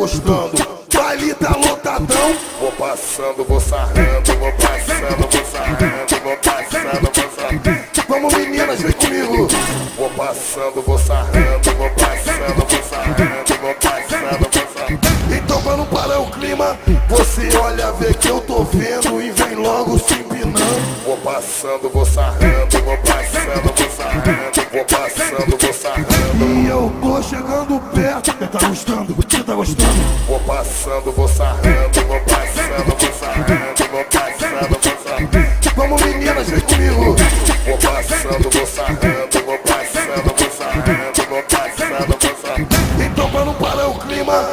gostando. Baile tá lotadão. Vou passando, vou sarrando, vou passando, vou sarrando, vou passando, vou sarrando. Vamos meninas, vem comigo. Vou passando, vou sarrando, vou passando, vou sarrando, vou passando, vou sarrando. Então pra não parar o clima, você olha, vê que eu tô vendo e vem logo se empinando. Vou passando, vou sarrando, vou passando, vou sarrando, vou passando, vou sarrando. E eu tô chegando perto. Você tá gostando? Você tá gostando? Vou passando, vou sarrando, vou passando, vou sarrando, vou passando, vou sarrando. Vamos meninas, vem comigo. Vou passando, vou sarrando, vou passando, vou sarrando, vou passando, vou sarrando. Então pra não parar o clima,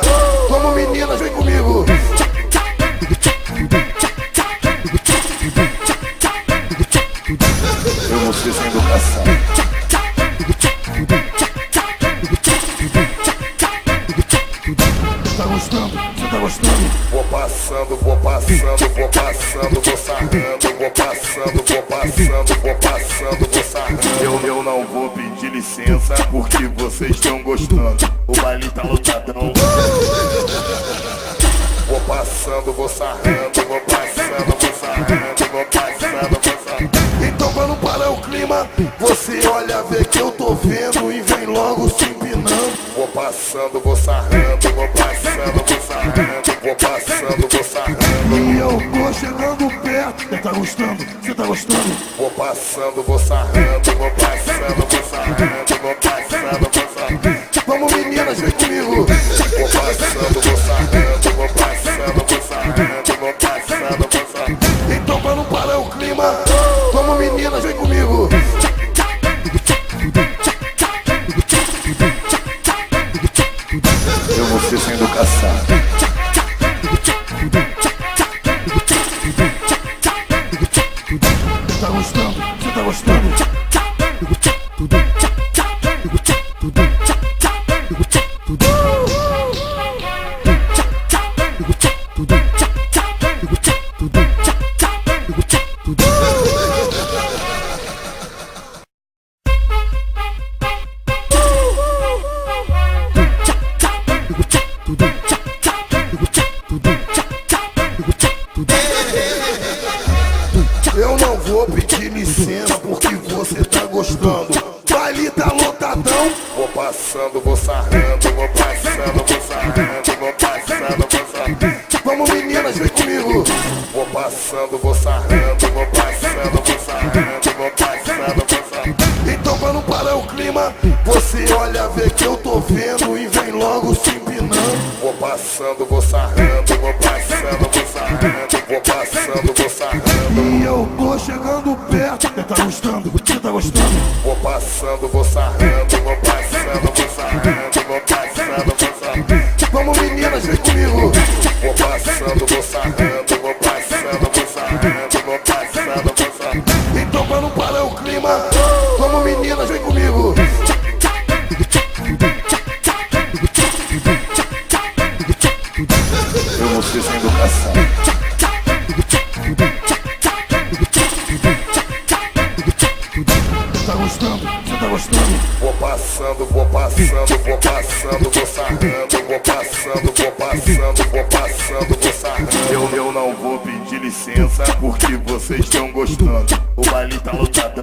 vamos meninas, vem comigo. Eu vou ser sem educação. Tá gostando? Você tá gostando? Vou passando, vou passando, vou passando, vou sarrando, vou passando, vou passando, vou passando, vou sarrando. Eu não vou pedir licença porque vocês estão gostando. O baile tá lotadão. Vou passando, vou sarrando, vou passando, vou sarrando, vou passando, vou sarrando. Então pra não parar o clima, você olha, vê que eu tô vendo e vem logo se empinando. Vou passando, vou sarrando, vou passando, vou sarrando, vou passando, vou sarrando. E eu tô chegando perto. Você tá gostando? Você tá gostando? Vou passando, vou sarrando, vou passando, vou sarrando, vou passando, vou sarrando. Vamos meninas, vem comigo. Vou passando, vou sarrando, vou passando, vou sarrando, vou passando, vou sarrando. Então pra não parar o clima, vamos meninas, vem comigo. Eu vou ser sem educação. Tá gostando? Você tá gostando? Eu não vou pedir licença porque você tá gostando. Baile tá lotadão. Vou passando, vou sarrando, vou passando, vou sarrando, vou passando, vou sarrando. Vamos meninas, vem comigo. Vou passando, vou sarrando, vou passando, vou sarrando, vou passando, vou sarrando. Então pra não parar o clima, você olha, vê que eu tô vendo e vem logo se empinando. Vou passando, vou sarrando, vou passando, vou sarrando, vou passando, vou sarrando. E eu tô chegando perto. Você tá gostando? Você tá gostando? Vou passando, vou sarrando, vou passando, vou sarrando, vou passando, vou sarrando. Vamos meninas, vem comigo. Vou passando, vou sarrando, vou passando, vou sarrando, vou passando, vou sarrando. Então pra não parar o clima, vamos meninas, vem comigo. Eu vou ser sem educação. Tá gostando? Você tá gostando? Vou passando, vou passando, vou passando, vou sarrando, vou passando, vou passando, vou passando, vou sarrando. Eu não vou pedir licença porque vocês estão gostando. O baile tá lotado.